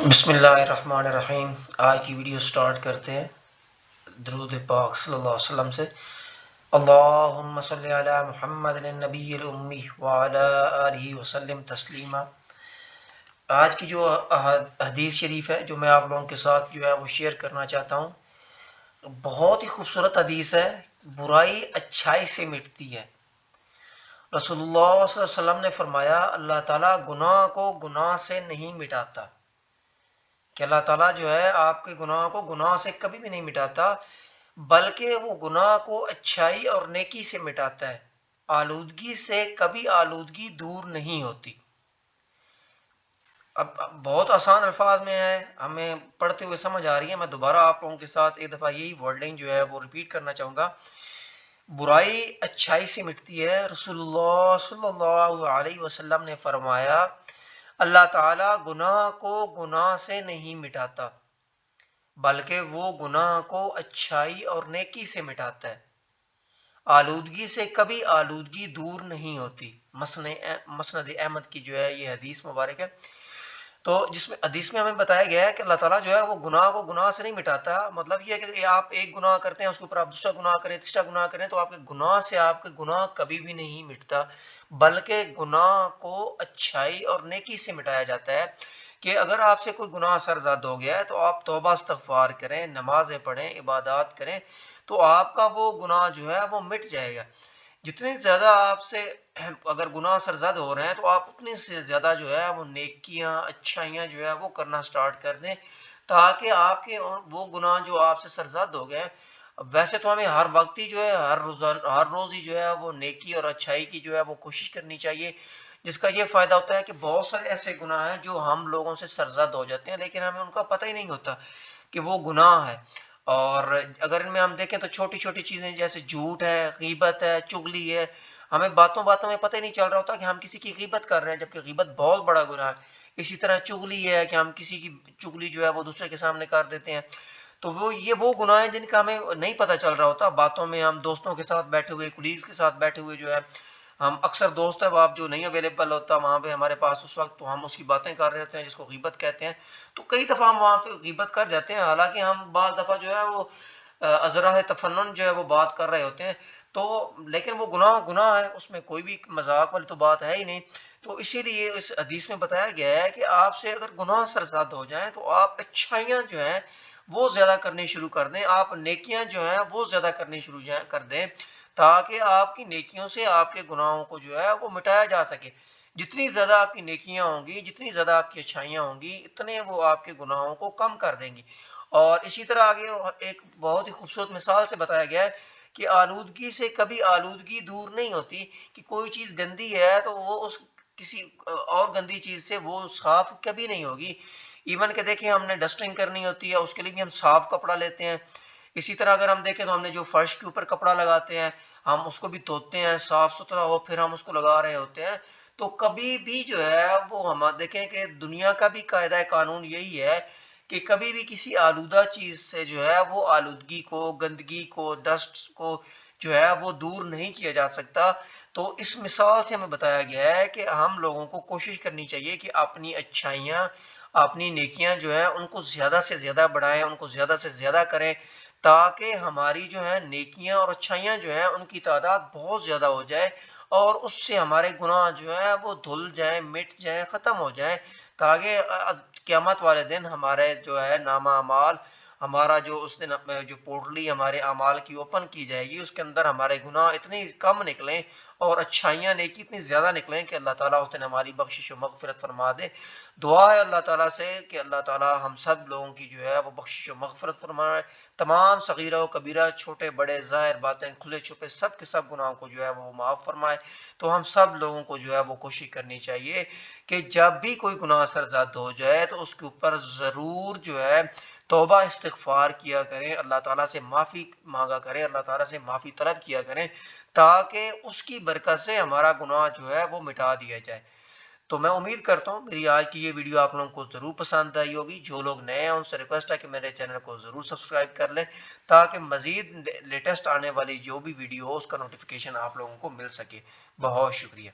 بسم اللہ الرحمن الرحیم۔ آج کی ویڈیو سٹارٹ کرتے ہیں درود پاک صلی اللہ علیہ وسلم سے۔ اللہم صلی علی محمد النبی الامی وعلی آلہ وسلم تسلیما۔ آج کی جو حدیث شریف ہے جو میں آپ لوگوں کے ساتھ جو ہے وہ شیئر کرنا چاہتا ہوں، بہت ہی خوبصورت حدیث ہے۔ برائی اچھائی سے مٹتی ہے۔ رسول اللہ صلی اللہ علیہ وسلم نے فرمایا، اللہ تعالیٰ گناہ کو گناہ سے نہیں مٹاتا، کہ اللہ تعالیٰ جو ہے آپ کے گناہ کو گناہ سے کبھی بھی نہیں مٹاتا، بلکہ وہ گناہ کو اچھائی اور نیکی سے مٹاتا ہے۔ آلودگی سے کبھی آلودگی دور نہیں ہوتی۔ اب بہت آسان الفاظ میں ہے، ہمیں پڑھتے ہوئے سمجھ آ رہی ہے۔ میں دوبارہ آپ لوگوں کے ساتھ ایک دفعہ یہی ورڈنگ جو ہے وہ ریپیٹ کرنا چاہوں گا۔ برائی اچھائی سے مٹتی ہے۔ رسول اللہ صلی اللہ علیہ وسلم نے فرمایا، اللہ تعالیٰ گناہ کو گناہ سے نہیں مٹاتا، بلکہ وہ گناہ کو اچھائی اور نیکی سے مٹاتا ہے۔ آلودگی سے کبھی آلودگی دور نہیں ہوتی۔ مسند احمد کی جو ہے یہ حدیث مبارک ہے۔ تو جس میں حدیث میں ہمیں بتایا گیا ہے کہ اللہ تعالیٰ جو ہے وہ گناہ کو گناہ سے نہیں مٹاتا۔ مطلب یہ ہے کہ آپ ایک گناہ کرتے ہیں، اس کے اوپر آپ دوسرا گناہ کریں، تیسرا گناہ کریں، تو آپ کے گناہ سے آپ کے گناہ کبھی بھی نہیں مٹتا، بلکہ گناہ کو اچھائی اور نیکی سے مٹایا جاتا ہے۔ کہ اگر آپ سے کوئی گناہ سرزد ہو گیا ہے تو آپ توبہ استغفار کریں، نمازیں پڑھیں، عبادات کریں، تو آپ کا وہ گناہ جو ہے وہ مٹ جائے گا۔ جتنے زیادہ آپ سے اگر گناہ سرزد ہو رہے ہیں تو آپ اتنے سے زیادہ جو ہے وہ نیکیاں اچھائیاں جو ہے وہ کرنا سٹارٹ کر دیں، تاکہ آپ کے وہ گناہ جو آپ سے سرزد ہو گئے ہیں، ویسے تو ہمیں ہر وقت ہی جو ہے ہر روز ہی جو ہے وہ نیکی اور اچھائی کی جو ہے وہ کوشش کرنی چاہیے، جس کا یہ فائدہ ہوتا ہے کہ بہت سارے ایسے گناہ ہیں جو ہم لوگوں سے سرزد ہو جاتے ہیں، لیکن ہمیں ان کا پتہ ہی نہیں ہوتا کہ وہ گناہ ہے۔ اور اگر ان میں ہم دیکھیں تو چھوٹی چھوٹی چیزیں جیسے جھوٹ ہے، غیبت ہے، چغلی ہے، ہمیں باتوں میں پتہ ہی نہیں چل رہا ہوتا کہ ہم کسی کی غیبت کر رہے ہیں، جبکہ غیبت بہت بڑا گناہ ہے۔ اسی طرح چغلی ہے کہ ہم کسی کی چغلی جو ہے وہ دوسرے کے سامنے کر دیتے ہیں، تو وہ گناہ ہیں جن کا ہمیں نہیں پتہ چل رہا ہوتا۔ باتوں میں ہم دوستوں کے ساتھ بیٹھے ہوئے، کولیگز کے ساتھ بیٹھے ہوئے جو ہے، ہم اکثر دوست احباب جو نہیں اویلیبل ہوتا وہاں پہ ہمارے پاس اس وقت، تو ہم اس کی باتیں کر رہے ہوتے ہیں جس کو غیبت کہتے ہیں، تو کئی دفعہ ہم وہاں پہ غیبت کر جاتے ہیں، حالانکہ ہم بعض دفعہ جو ہے وہ ازراہ تفنن جو ہے وہ بات کر رہے ہوتے ہیں، تو لیکن وہ گناہ ہے، اس میں کوئی بھی مذاق والی تو بات ہے ہی نہیں۔ تو اسی لیے اس حدیث میں بتایا گیا ہے کہ آپ سے اگر گناہ سرزد ہو جائیں تو آپ اچھائیاں جو ہیں وہ زیادہ کرنی شروع کر دیں، آپ نیکیاں جو ہیں وہ زیادہ کرنی شروع کر دیں، تاکہ آپ کی نیکیوں سے آپ کے گناہوں کو جو ہے وہ مٹایا جا سکے۔ جتنی زیادہ آپ کی نیکیاں ہوں گی، جتنی زیادہ آپ کی اچھائیاں ہوں گی، اتنے وہ آپ کے گناہوں کو کم کر دیں گی۔ اور اسی طرح آگے ایک بہت ہی خوبصورت مثال سے بتایا گیا ہے کہ آلودگی سے کبھی آلودگی دور نہیں ہوتی، کہ کوئی چیز گندی ہے تو وہ اس کسی اور گندی چیز سے وہ صاف کبھی نہیں ہوگی۔ ایون کہ دیکھیں ہم نے ڈسٹنگ کرنی ہوتی ہے، اس کے لیے بھی ہم صاف کپڑا لیتے ہیں۔ اسی طرح اگر ہم دیکھیں تو ہم نے جو فرش کے اوپر کپڑا لگاتے ہیں، ہم اس کو بھی دھوتے ہیں صاف ستھرا ہو، پھر ہم اس کو لگا رہے ہوتے ہیں۔ تو کبھی بھی جو ہے وہ ہم دیکھیں کہ دنیا کا بھی قاعدہ قانون یہی ہے کہ کبھی بھی کسی آلودہ چیز سے جو ہے وہ آلودگی کو، گندگی کو، ڈسٹ کو جو ہے وہ دور نہیں کیا جا سکتا۔ تو اس مثال سے ہمیں بتایا گیا ہے کہ ہم لوگوں کو کوشش کرنی چاہیے کہ اپنی اچھائیاں، اپنی نیکیاں جو ہیں ان کو زیادہ سے زیادہ بڑھائیں، ان کو زیادہ سے زیادہ کریں، تاکہ ہماری جو ہے نیکیاں اور اچھائیاں جو ہیں ان کی تعداد بہت زیادہ ہو جائے، اور اس سے ہمارے گناہ جو ہیں وہ دھل جائیں، مٹ جائیں، ختم ہو جائیں، تاکہ قیامت والے دن ہمارے جو ہے نامہ اعمال، ہمارا جو اس دن جو پورٹلی ہمارے اعمال کی اوپن کی جائے گی، اس کے اندر ہمارے گناہ اتنے کم نکلیں اور اچھائیاں نیکی اتنی زیادہ نکلیں کہ اللہ تعالیٰ اس دن ہماری بخشش و مغفرت فرما دے۔ دعا ہے اللہ تعالیٰ سے کہ اللہ تعالیٰ ہم سب لوگوں کی جو ہے وہ بخشش و مغفرت فرمائے، تمام صغیرہ و کبیرہ، چھوٹے بڑے، ظاہر باطن، کھلے چھپے، سب کے سب گناہوں کو جو ہے وہ معاف فرمائے۔ تو ہم سب لوگوں کو جو ہے وہ کوشش کرنی چاہیے کہ جب بھی کوئی گناہ سرزد ہو جائے تو اس کے اوپر ضرور جو ہے توبہ استغفار کیا کریں، اللہ تعالیٰ سے معافی مانگا کریں، اللہ تعالیٰ سے معافی طلب کیا کریں، تاکہ اس کی برکت سے ہمارا گناہ جو ہے وہ مٹا دیا جائے۔ تو میں امید کرتا ہوں میری آج کی یہ ویڈیو آپ لوگوں کو ضرور پسند آئی ہوگی۔ جو لوگ نئے ہیں ان سے ریکویسٹ ہے کہ میرے چینل کو ضرور سبسکرائب کر لیں، تاکہ مزید لیٹسٹ آنے والی جو بھی ویڈیو ہو اس کا نوٹیفیکیشن آپ لوگوں کو مل سکے۔ بہت شکریہ۔